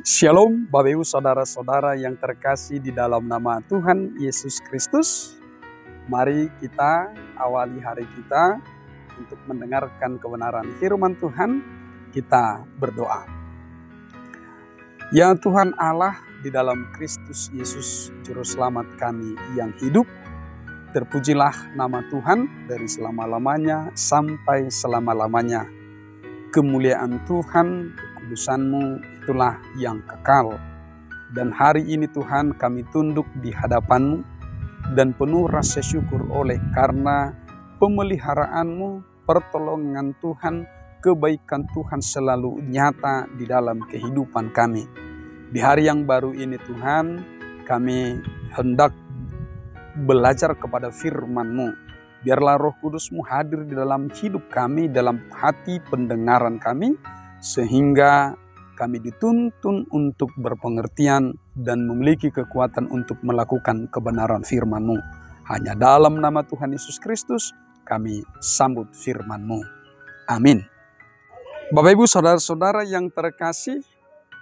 Shalom Bapak Ibu Saudara-saudara yang terkasih di dalam nama Tuhan Yesus Kristus. Mari kita awali hari kita untuk mendengarkan kebenaran firman Tuhan. Kita berdoa. Ya Tuhan Allah, di dalam Kristus Yesus Juru Selamat kami yang hidup, terpujilah nama Tuhan dari selama-lamanya sampai selama-lamanya. Kemuliaan Tuhan, kekudusan-Mu itulah yang kekal. Dan hari ini Tuhan kami tunduk di hadapan-Mu dan penuh rasa syukur oleh karena pemeliharaan-Mu, pertolongan Tuhan, kebaikan Tuhan selalu nyata di dalam kehidupan kami. Di hari yang baru ini Tuhan, kami hendak belajar kepada firman-Mu. Biarlah Roh Kudus-Mu hadir di dalam hidup kami, dalam hati pendengaran kami, sehingga kami dituntun untuk berpengertian dan memiliki kekuatan untuk melakukan kebenaran firman-Mu. Hanya dalam nama Tuhan Yesus Kristus kami sambut firman-Mu. Amin. Bapak Ibu Saudara-saudara yang terkasih,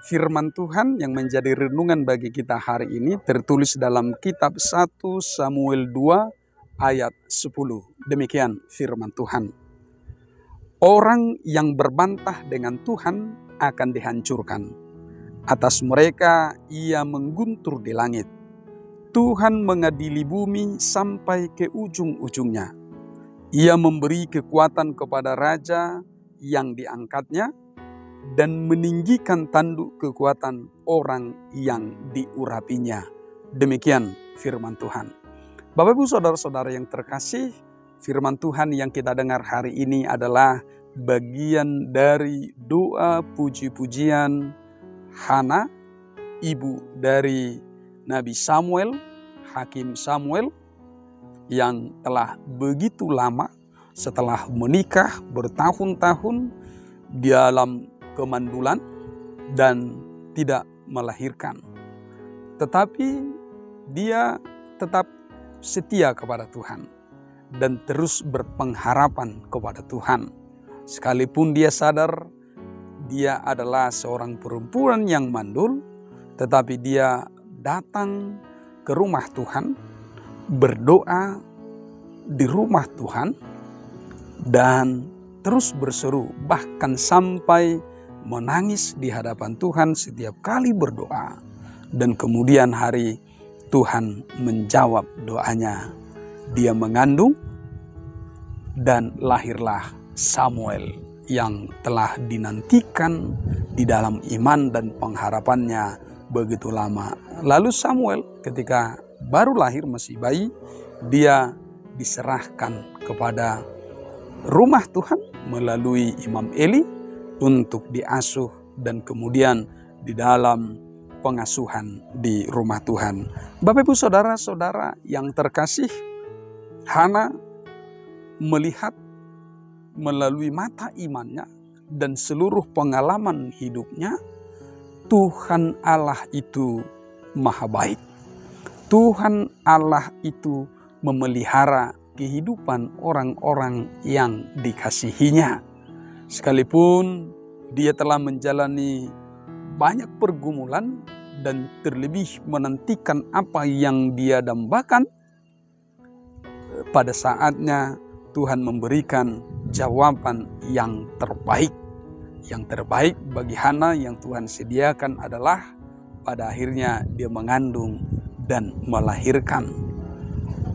firman Tuhan yang menjadi renungan bagi kita hari ini tertulis dalam kitab 1 Samuel 2 ayat 10. Demikian firman Tuhan. Orang yang berbantah dengan Tuhan akan dihancurkan. Atas mereka ia mengguntur di langit. Tuhan mengadili bumi sampai ke ujung-ujungnya. Ia memberi kekuatan kepada raja yang diangkatnya dan meninggikan tanduk kekuatan orang yang diurapinya. Demikian firman Tuhan. Bapak Ibu Saudara-saudara yang terkasih, firman Tuhan yang kita dengar hari ini adalah bagian dari doa puji-pujian Hana, ibu dari Nabi Samuel, Hakim Samuel, yang telah begitu lama setelah menikah bertahun-tahun dalam kemandulan dan tidak melahirkan. Tetapi dia tetap setia kepada Tuhan dan terus berpengharapan kepada Tuhan. Sekalipun dia sadar dia adalah seorang perempuan yang mandul, tetapi dia datang ke rumah Tuhan, berdoa di rumah Tuhan, dan terus berseru, bahkan sampai menangis di hadapan Tuhan setiap kali berdoa. Dan kemudian hari Tuhan menjawab doanya. Dia mengandung dan lahirlah Samuel yang telah dinantikan di dalam iman dan pengharapannya begitu lama. Lalu Samuel ketika baru lahir masih bayi, dia diserahkan kepada rumah Tuhan melalui Imam Eli untuk diasuh dan kemudian di dalam pengasuhan di rumah Tuhan. Bapak Ibu Saudara-saudara yang terkasih, Hana melihat melalui mata imannya dan seluruh pengalaman hidupnya, Tuhan Allah itu maha baik. Tuhan Allah itu memelihara kehidupan orang-orang yang dikasihinya. Sekalipun dia telah menjalani banyak pergumulan dan terlebih menantikan apa yang dia dambakan, pada saatnya Tuhan memberikan jawaban yang terbaik. Yang terbaik bagi Hana yang Tuhan sediakan adalah pada akhirnya dia mengandung dan melahirkan.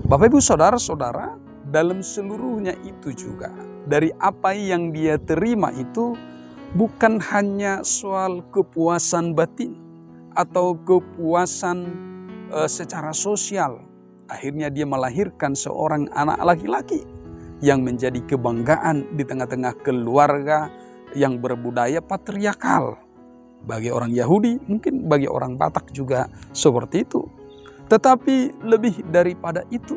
Bapak Ibu Saudara-saudara, dalam seluruhnya itu juga dari apa yang dia terima itu bukan hanya soal kepuasan batin atau kepuasan secara sosial. Akhirnya dia melahirkan seorang anak laki-laki yang menjadi kebanggaan di tengah-tengah keluarga yang berbudaya patriarkal. Bagi orang Yahudi, mungkin bagi orang Batak juga seperti itu. Tetapi lebih daripada itu,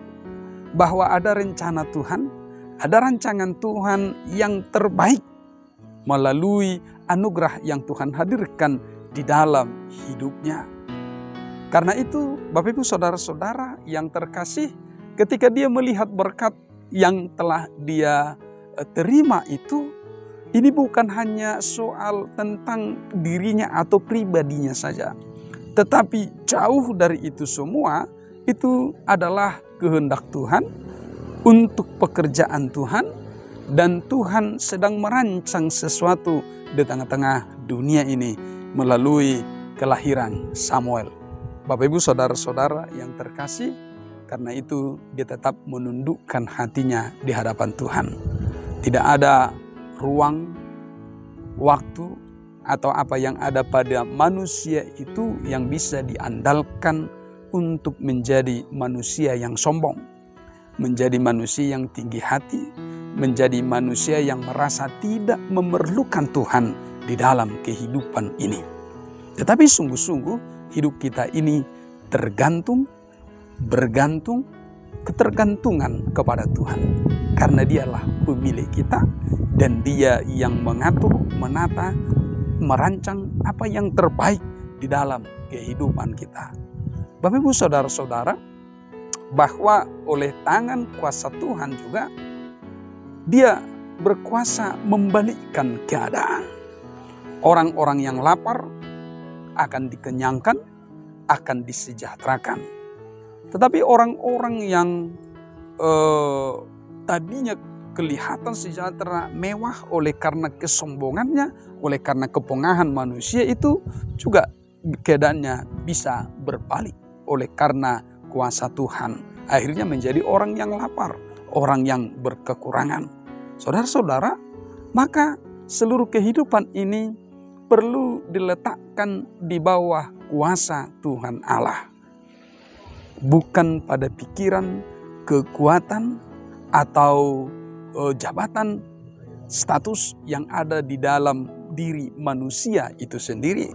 bahwa ada rencana Tuhan, ada rancangan Tuhan yang terbaik melalui anugerah yang Tuhan hadirkan di dalam hidupnya. Karena itu Bapak Ibu Saudara-saudara yang terkasih, ketika dia melihat berkat yang telah dia terima itu, Ini bukan hanya soal tentang dirinya atau pribadinya saja, tetapi jauh dari itu semua, itu adalah kehendak Tuhan untuk pekerjaan Tuhan, dan Tuhan sedang merancang sesuatu di tengah-tengah dunia ini melalui kelahiran Samuel. Bapak Ibu saudara-saudara yang terkasih, karena itu dia tetap menundukkan hatinya di hadapan Tuhan. Tidak ada ruang, waktu, atau apa yang ada pada manusia itu yang bisa diandalkan untuk menjadi manusia yang sombong, menjadi manusia yang tinggi hati, menjadi manusia yang merasa tidak memerlukan Tuhan di dalam kehidupan ini. Tetapi sungguh-sungguh hidup kita ini bergantung, ketergantungan kepada Tuhan. Karena dialah pemilik kita, dan dia yang mengatur, menata, merancang apa yang terbaik di dalam kehidupan kita. Bapak Ibu saudara-saudara, bahwa oleh tangan kuasa Tuhan juga dia berkuasa membalikkan keadaan. Orang-orang yang lapar akan dikenyangkan, akan disejahterakan. Tetapi orang-orang yang tadinya kelihatan sejahtera, mewah oleh karena kesombongannya, oleh karena kepongahan manusia, itu juga keadaannya bisa berbalik oleh karena kuasa Tuhan. Akhirnya menjadi orang yang lapar, orang yang berkekurangan. Saudara-saudara, maka seluruh kehidupan ini perlu diletakkan di bawah kuasa Tuhan Allah. Bukan pada pikiran, kekuatan, atau jabatan, status yang ada di dalam diri manusia itu sendiri,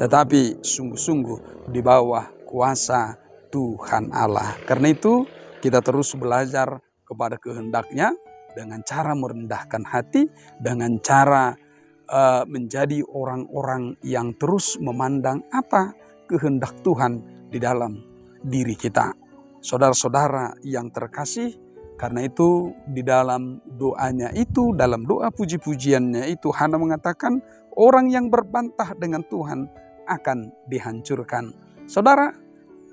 tetapi sungguh-sungguh di bawah kuasa Tuhan Allah. Karena itu kita terus belajar kepada kehendaknya dengan cara merendahkan hati, dengan cara menjadi orang-orang yang terus memandang apa kehendak Tuhan di dalam diri kita. Saudara-saudara yang terkasih, karena itu di dalam doanya itu, dalam doa puji-pujiannya itu, Hana mengatakan orang yang berbantah dengan Tuhan akan dihancurkan. Saudara,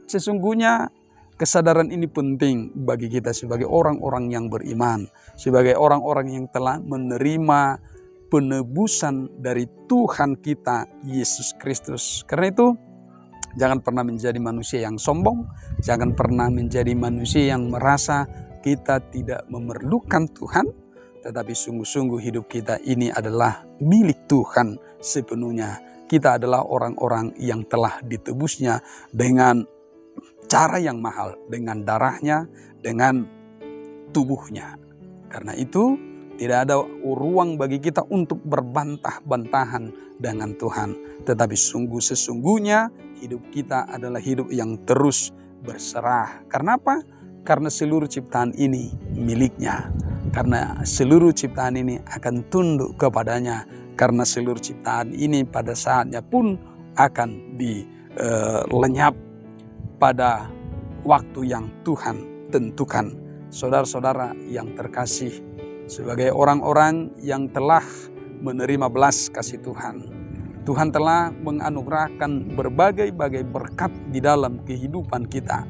sesungguhnya kesadaran ini penting bagi kita sebagai orang-orang yang beriman, sebagai orang-orang yang telah menerima penebusan dari Tuhan kita Yesus Kristus. Karena itu jangan pernah menjadi manusia yang sombong, jangan pernah menjadi manusia yang merasa kita tidak memerlukan Tuhan, tetapi sungguh-sungguh hidup kita ini adalah milik Tuhan sepenuhnya. Kita adalah orang-orang yang telah ditebusnya dengan cara yang mahal, dengan darahnya, dengan tubuhnya. Karena itu tidak ada ruang bagi kita untuk berbantah-bantahan dengan Tuhan. Tetapi sesungguhnya hidup kita adalah hidup yang terus berserah. Karena apa? Karena seluruh ciptaan ini miliknya. Karena seluruh ciptaan ini akan tunduk kepadanya. Karena seluruh ciptaan ini pada saatnya pun akan dilenyap pada waktu yang Tuhan tentukan. Saudara-saudara yang terkasih, sebagai orang-orang yang telah menerima belas kasih Tuhan, Tuhan telah menganugerahkan berbagai-bagai berkat di dalam kehidupan kita.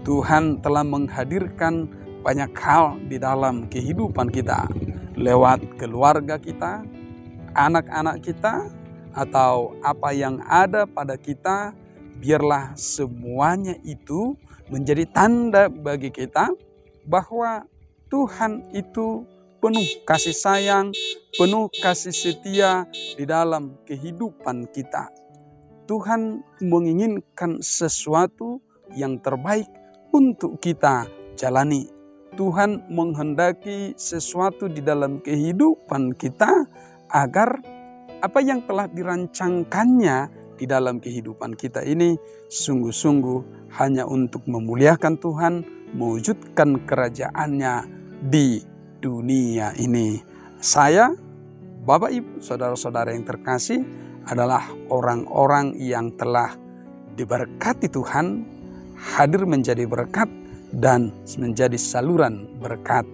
Tuhan telah menghadirkan banyak hal di dalam kehidupan kita lewat keluarga kita, anak-anak kita, atau apa yang ada pada kita. Biarlah semuanya itu menjadi tanda bagi kita bahwa Tuhan itu penuh kasih sayang, penuh kasih setia di dalam kehidupan kita. Tuhan menginginkan sesuatu yang terbaik untuk kita jalani. Tuhan menghendaki sesuatu di dalam kehidupan kita agar apa yang telah dirancangkannya di dalam kehidupan kita ini sungguh-sungguh hanya untuk memuliakan Tuhan, mewujudkan kerajaannya di dunia ini. Saya, Bapak Ibu, saudara-saudara yang terkasih, adalah orang-orang yang telah diberkati Tuhan, hadir menjadi berkat dan menjadi saluran berkat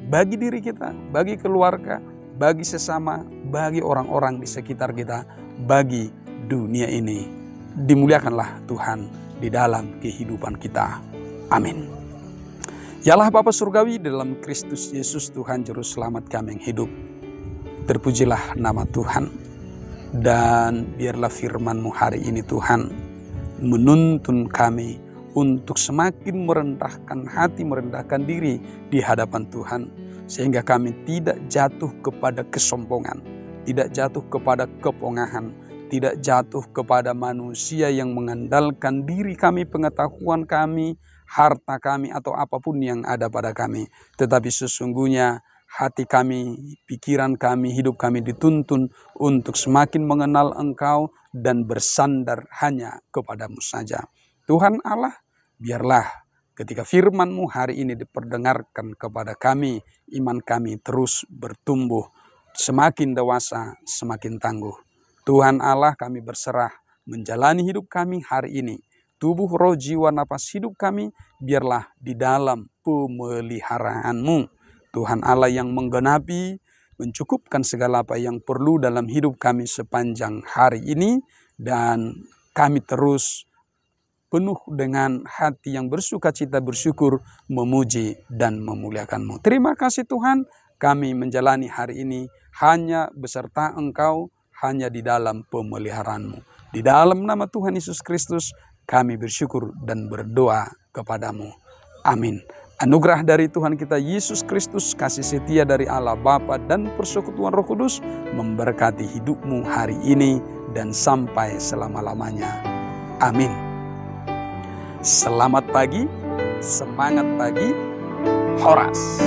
bagi diri kita, bagi keluarga, bagi sesama, bagi orang-orang di sekitar kita, bagi dunia ini. Dimuliakanlah Tuhan di dalam kehidupan kita. Amin. Ya Allah Bapa Surgawi, dalam Kristus Yesus Tuhan Juru Selamat kami yang hidup, terpujilah nama Tuhan. Dan biarlah firman-Mu hari ini Tuhan menuntun kami untuk semakin merendahkan hati, merendahkan diri di hadapan Tuhan. Sehingga kami tidak jatuh kepada kesombongan, tidak jatuh kepada kepongahan, tidak jatuh kepada manusia yang mengandalkan diri kami, pengetahuan kami, harta kami, atau apapun yang ada pada kami. Tetapi sesungguhnya hati kami, pikiran kami, hidup kami dituntun untuk semakin mengenal Engkau dan bersandar hanya kepada-Mu saja. Tuhan Allah, biarlah ketika firman-Mu hari ini diperdengarkan kepada kami, iman kami terus bertumbuh, semakin dewasa, semakin tangguh. Tuhan Allah, kami berserah menjalani hidup kami hari ini. Tubuh, roh, jiwa, napas hidup kami biarlah di dalam pemeliharaan-Mu. Tuhan Allah yang menggenapi, mencukupkan segala apa yang perlu dalam hidup kami sepanjang hari ini. Dan kami terus penuh dengan hati yang bersukacita, bersyukur, memuji dan memuliakan-Mu. Terima kasih Tuhan, kami menjalani hari ini hanya beserta Engkau, hanya di dalam pemeliharaan-Mu. Di dalam nama Tuhan Yesus Kristus kami bersyukur dan berdoa kepada-Mu. Amin. Anugerah dari Tuhan kita Yesus Kristus, kasih setia dari Allah Bapa dan persekutuan Roh Kudus memberkati hidupmu hari ini dan sampai selama-lamanya. Amin. Selamat pagi, semangat pagi, Horas.